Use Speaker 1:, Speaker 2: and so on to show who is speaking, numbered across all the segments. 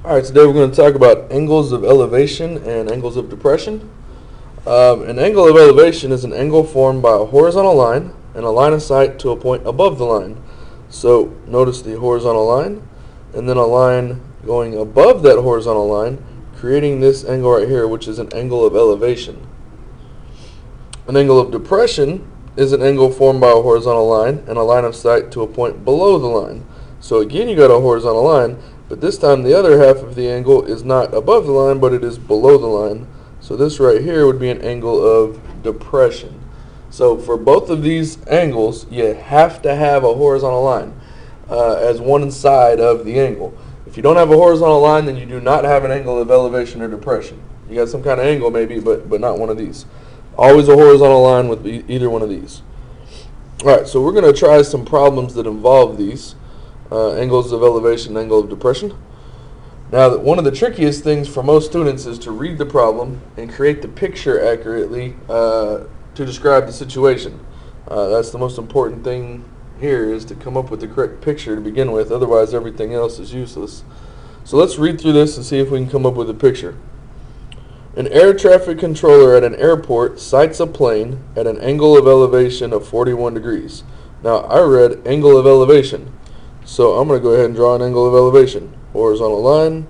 Speaker 1: Alright, today we're going to talk about angles of elevation and angles of depression. An angle of elevation is an angle formed by a horizontal line and a line of sight to a point above the line. So notice the horizontal line and then a line going above that horizontal line, creating this angle right here, which is an angle of elevation. An angle of depression is an angle formed by a horizontal line and a line of sight to a point below the line. So again, you got a horizontal line, but this time the other half of the angle is not above the line, but it is below the line. So this right here would be an angle of depression. So for both of these angles, you have to have a horizontal line as one side of the angle. If you don't have a horizontal line, then you do not have an angle of elevation or depression. You got some kind of angle maybe, but not one of these. Always a horizontal line with either one of these. Alright, so we're going to try some problems that involve these. Angles of elevation, angle of depression. Now, one of the trickiest things for most students is to read the problem and create the picture accurately to describe the situation. That's the most important thing here, is to come up with the correct picture to begin with. Otherwise, everything else is useless. So let's read through this and see if we can come up with a picture. An air traffic controller at an airport sights a plane at an angle of elevation of 41 degrees. Now, I read angle of elevation. So I'm going to go ahead and draw an angle of elevation. Horizontal line,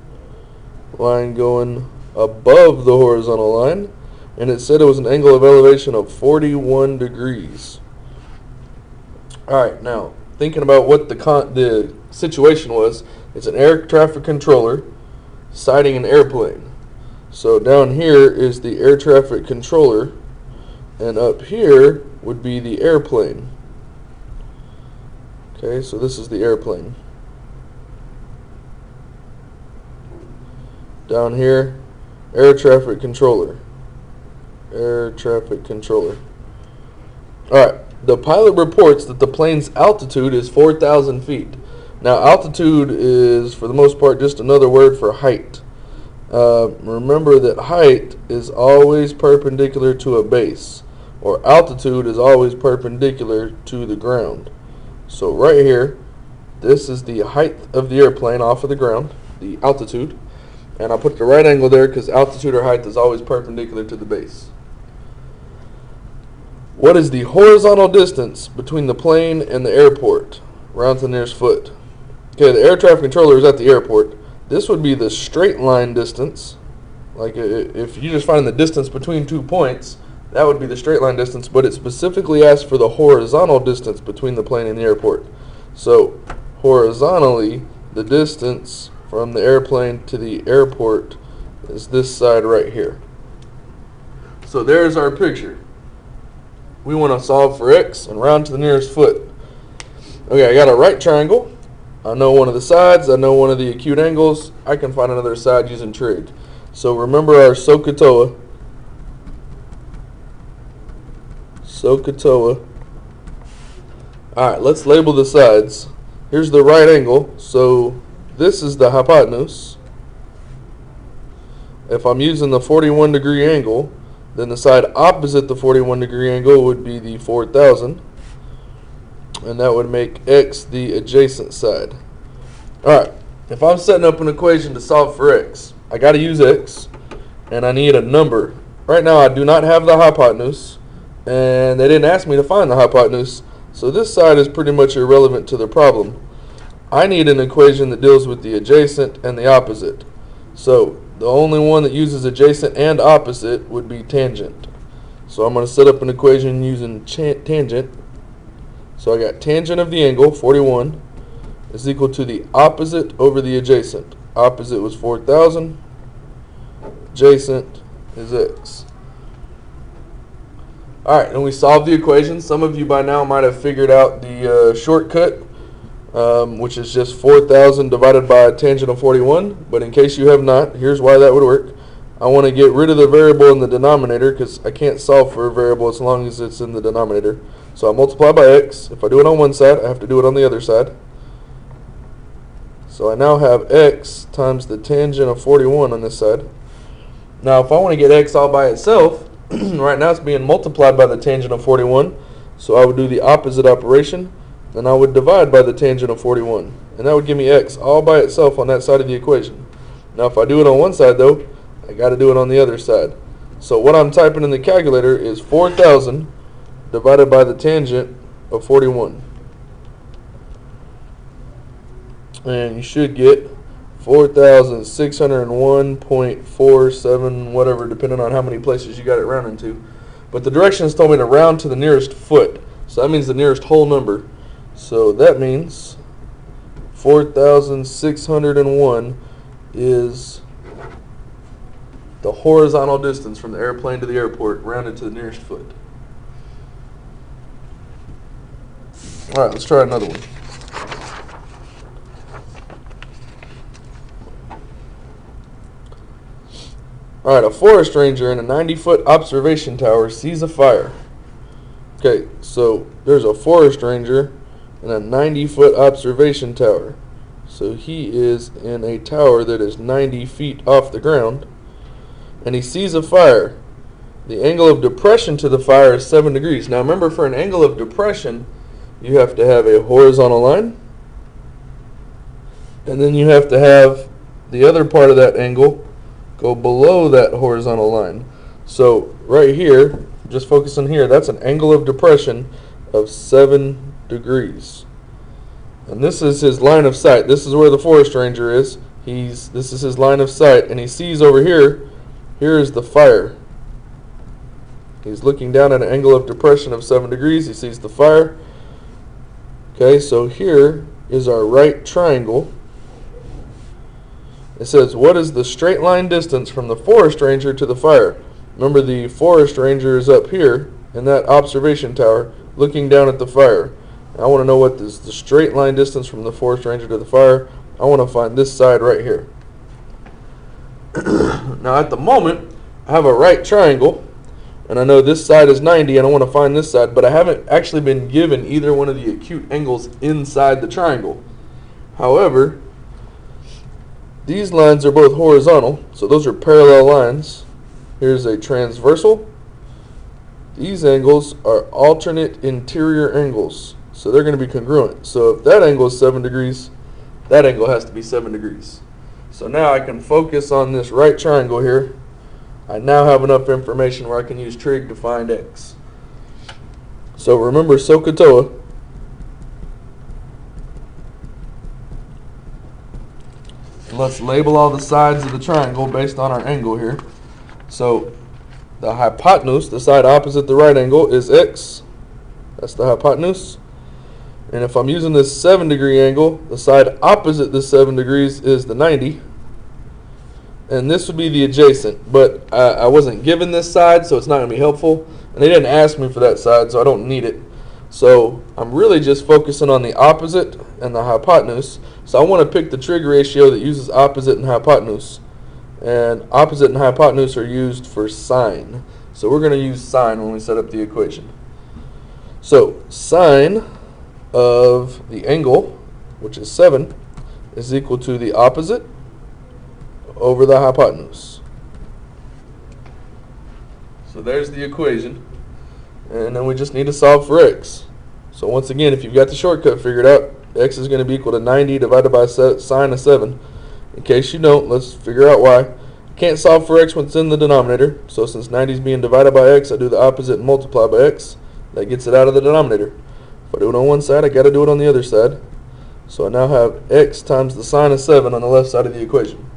Speaker 1: line going above the horizontal line, and it said it was an angle of elevation of 41 degrees. Alright, now thinking about what the situation was, it's an air traffic controller sighting an airplane. So down here is the air traffic controller, and up here would be the airplane. Okay, so this is the airplane. Down here, air traffic controller. Air traffic controller. Alright, the pilot reports that the plane's altitude is 4,000 feet. Now, altitude is, for the most part, just another word for height. Remember that height is always perpendicular to a base, or altitude is always perpendicular to the ground. So right here, this is the height of the airplane off of the ground, the altitude, and I'll put the right angle there because altitude or height is always perpendicular to the base. What is the horizontal distance between the plane and the airport? Round to the nearest foot. Okay, the air traffic controller is at the airport. This would be the straight line distance. Like if you just find the distance between 2 points, that would be the straight line distance, but it specifically asks for the horizontal distance between the plane and the airport. So horizontally, the distance from the airplane to the airport is this side right here. So there's our picture. We want to solve for x and round to the nearest foot. Okay, I got a right triangle. I know one of the sides. I know one of the acute angles. I can find another side using trig. So remember our SOHCAHTOA. SOHCAHTOA. Alright, let's label the sides. Here's the right angle, so this is the hypotenuse. If I'm using the 41 degree angle, then the side opposite the 41 degree angle would be the 4,000, and that would make x the adjacent side. Alright, if I'm setting up an equation to solve for x, I got to use x, and I need a number. Right now I do not have the hypotenuse, and they didn't ask me to find the hypotenuse, so this side is pretty much irrelevant to the problem. I need an equation that deals with the adjacent and the opposite. So the only one that uses adjacent and opposite would be tangent. So I'm going to set up an equation using tangent. So I got tangent of the angle, 41, is equal to the opposite over the adjacent. Opposite was 4,000. Adjacent is x. Alright, and we solved the equation. Some of you by now might have figured out the shortcut, which is just 4,000 divided by tangent of 41. But in case you have not, here's why that would work. I want to get rid of the variable in the denominator because I can't solve for a variable as long as it's in the denominator. So I multiply by x. If I do it on one side, I have to do it on the other side. So I now have x times the tangent of 41 on this side. Now if I want to get x all by itself, right now it's being multiplied by the tangent of 41, so I would do the opposite operation, and I would divide by the tangent of 41, and that would give me x all by itself on that side of the equation. Now if I do it on one side though, I got to do it on the other side. So what I'm typing in the calculator is 4,000 divided by the tangent of 41. And you should get 4,601.47 whatever, depending on how many places you got it rounding to. But the directions told me to round to the nearest foot, so that means the nearest whole number. So that means 4,601 is the horizontal distance from the airplane to the airport, rounded to the nearest foot. All right, let's try another one. All right, a forest ranger in a 90-foot observation tower sees a fire. Okay, so there's a forest ranger in a 90-foot observation tower. So he is in a tower that is 90 feet off the ground, and he sees a fire. The angle of depression to the fire is 7 degrees. Now remember, for an angle of depression, you have to have a horizontal line, and then you have to have the other part of that angle go below that horizontal line. So right here, just focus on here, that's an angle of depression of 7 degrees. And this is his line of sight. This is where the forest ranger is. This is his line of sight, and he sees over here, here is the fire. He's looking down at an angle of depression of 7 degrees. He sees the fire. Okay, so here is our right triangle. It says, what is the straight line distance from the forest ranger to the fire? Remember, the forest ranger is up here in that observation tower looking down at the fire. I want to know what is the straight line distance from the forest ranger to the fire. I want to find this side right here. Now at the moment, I have a right triangle, and I know this side is 90, and I want to find this side, but I haven't actually been given either one of the acute angles inside the triangle. However, these lines are both horizontal, so those are parallel lines. Here's a transversal. These angles are alternate interior angles, so they're going to be congruent. So if that angle is 7 degrees, that angle has to be 7 degrees. So now I can focus on this right triangle here. I now have enough information where I can use trig to find x. So remember SOHCAHTOA. Let's label all the sides of the triangle based on our angle here. So the hypotenuse, the side opposite the right angle, is x. That's the hypotenuse. And if I'm using this 7 degree angle, the side opposite the 7 degrees is the 90. And this would be the adjacent. But I wasn't given this side, so it's not going to be helpful. And they didn't ask me for that side, so I don't need it. So I'm really just focusing on the opposite and the hypotenuse. So I want to pick the trig ratio that uses opposite and hypotenuse. And opposite and hypotenuse are used for sine. So we're going to use sine when we set up the equation. So sine of the angle, which is 7, is equal to the opposite over the hypotenuse. So there's the equation. And then we just need to solve for x. So once again, if you've got the shortcut figured out, x is going to be equal to 90 divided by sine of 7. In case you don't, let's figure out why. Can't solve for x when it's in the denominator. So since 90 is being divided by x, I do the opposite and multiply by x. That gets it out of the denominator. If I do it on one side, I got to do it on the other side. So I now have x times the sine of 7 on the left side of the equation.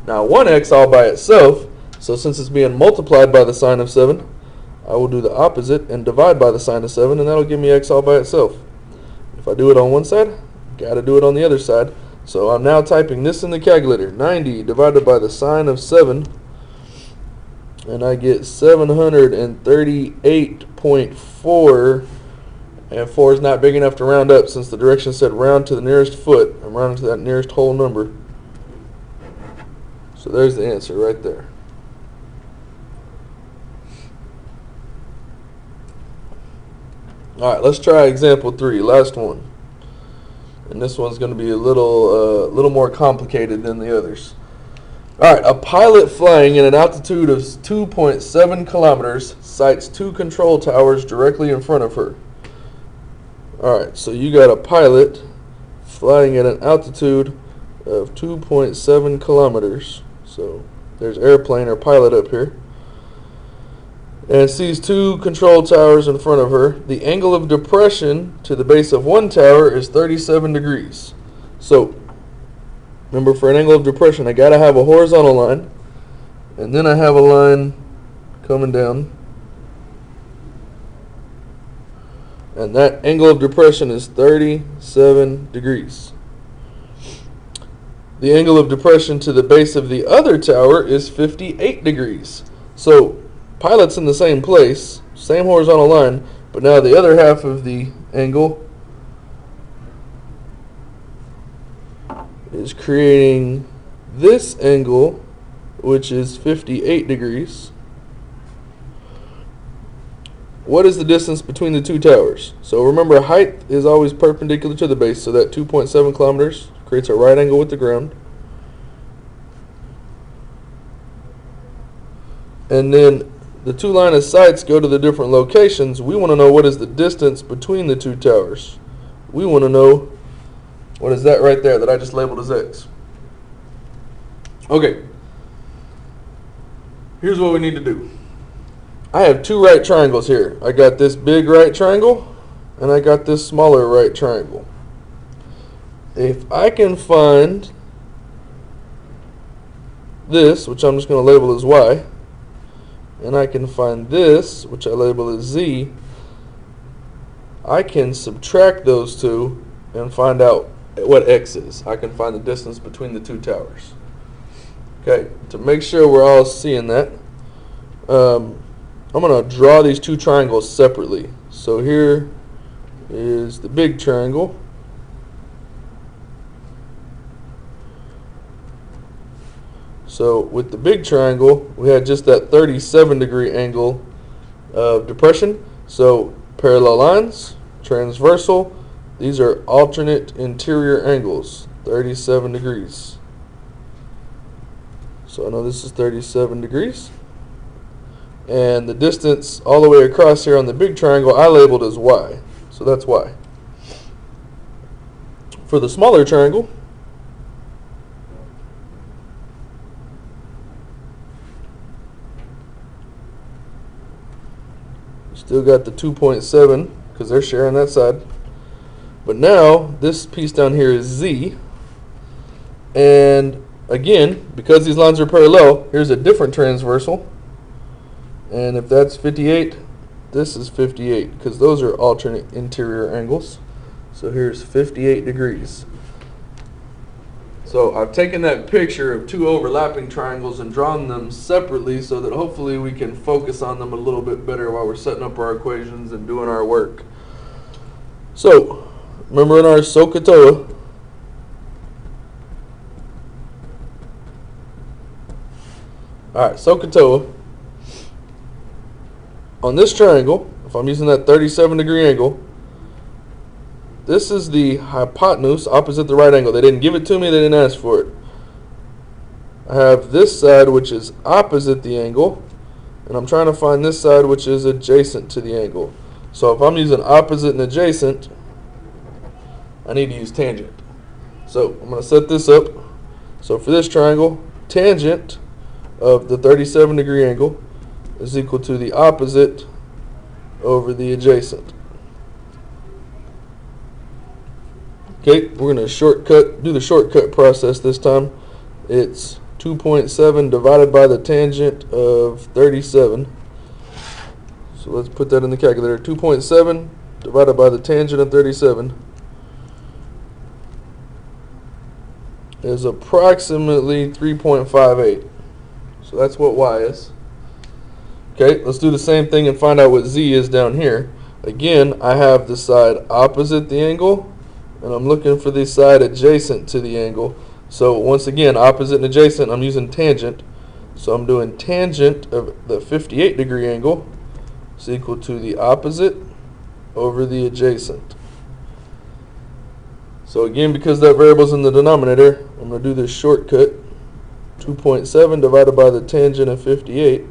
Speaker 1: Now 1x all by itself, so since it's being multiplied by the sine of 7, I will do the opposite and divide by the sine of 7, and that'll give me x all by itself. If I do it on one side, got to do it on the other side. So I'm now typing this in the calculator, 90 divided by the sine of 7, and I get 738.4, and 4 is not big enough to round up since the direction said round to the nearest foot. I'm rounding to that nearest whole number. So there's the answer right there. Alright, let's try example 3, last one. And this one's going to be a little more complicated than the others. Alright, a pilot flying at an altitude of 2.7 kilometers sights 2 control towers directly in front of her. Alright, so you got a pilot flying at an altitude of 2.7 kilometers. So there's airplane or pilot up here. And sees two control towers in front of her. The angle of depression to the base of one tower is 37 degrees. So remember, for an angle of depression, I gotta have a horizontal line, and then I have a line coming down, and that angle of depression is 37 degrees. The angle of depression to the base of the other tower is 58 degrees. So pilot's in the same place, same horizontal line, but now the other half of the angle is creating this angle, which is 58 degrees. What is the distance between the two towers? So remember, height is always perpendicular to the base, so that 2.7 kilometers creates a right angle with the ground. And then the two line of sights go to the different locations. We want to know what is the distance between the two towers. We want to know what is that right there that I just labeled as X. Okay. Here's what we need to do. I have two right triangles here. I got this big right triangle, and I got this smaller right triangle. If I can find this, which I'm just going to label as Y, and I can find this, which I label as Z, I can subtract those two and find out what X is. I can find the distance between the two towers. Okay, to make sure we're all seeing that, I'm going to draw these two triangles separately. So here is the big triangle. So with the big triangle, we had just that 37-degree angle of depression. So parallel lines, transversal, these are alternate interior angles, 37 degrees. So I know this is 37 degrees. And the distance all the way across here on the big triangle I labeled as Y. So that's Y. For the smaller triangle, still got the 2.7 because they're sharing that side. But now this piece down here is Z. And again, because these lines are parallel, here's a different transversal. And if that's 58, this is 58 because those are alternate interior angles. So here's 58 degrees. So I've taken that picture of two overlapping triangles and drawn them separately so that hopefully we can focus on them a little bit better while we're setting up our equations and doing our work. So remember in our SOHCAHTOA, alright, SOHCAHTOA, on this triangle, if I'm using that 37-degree angle, this is the hypotenuse opposite the right angle. They didn't give it to me, they didn't ask for it. I have this side which is opposite the angle, and I'm trying to find this side which is adjacent to the angle. So if I'm using opposite and adjacent, I need to use tangent. So I'm going to set this up. So for this triangle, tangent of the 37-degree angle is equal to the opposite over the adjacent. Okay, we're going to do the shortcut process this time. It's 2.7 divided by the tangent of 37. So let's put that in the calculator. 2.7 divided by the tangent of 37 is approximately 3.58. So that's what Y is. Okay, let's do the same thing and find out what Z is down here. Again, I have the side opposite the angle, and I'm looking for the side adjacent to the angle. So once again, opposite and adjacent, I'm using tangent. So I'm doing tangent of the 58-degree angle is equal to the opposite over the adjacent. So again, because that variable's in the denominator, I'm going to do this shortcut. 2.7 divided by the tangent of 58.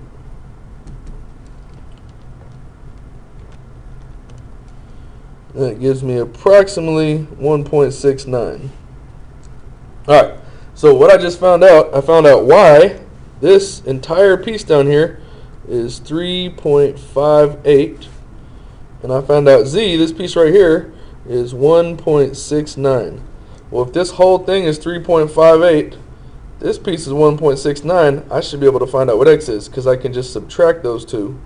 Speaker 1: And it gives me approximately 1.69. Alright, so what I just found out, I found out why this entire piece down here is 3.58, and I found out Z, this piece right here, is 1.69. Well, if this whole thing is 3.58, this piece is 1.69, I should be able to find out what X is, because I can just subtract those two,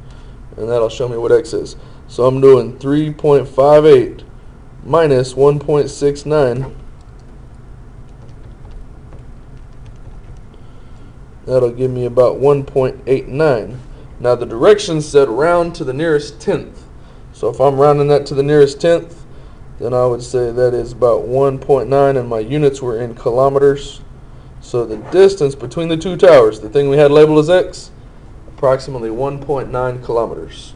Speaker 1: and that'll show me what X is. So I'm doing 3.58 minus 1.69. That'll give me about 1.89. Now the directions said round to the nearest tenth. So if I'm rounding that to the nearest tenth, then I would say that is about 1.9, and my units were in kilometers. So the distance between the two towers, the thing we had labeled as X, approximately 1.9 kilometers.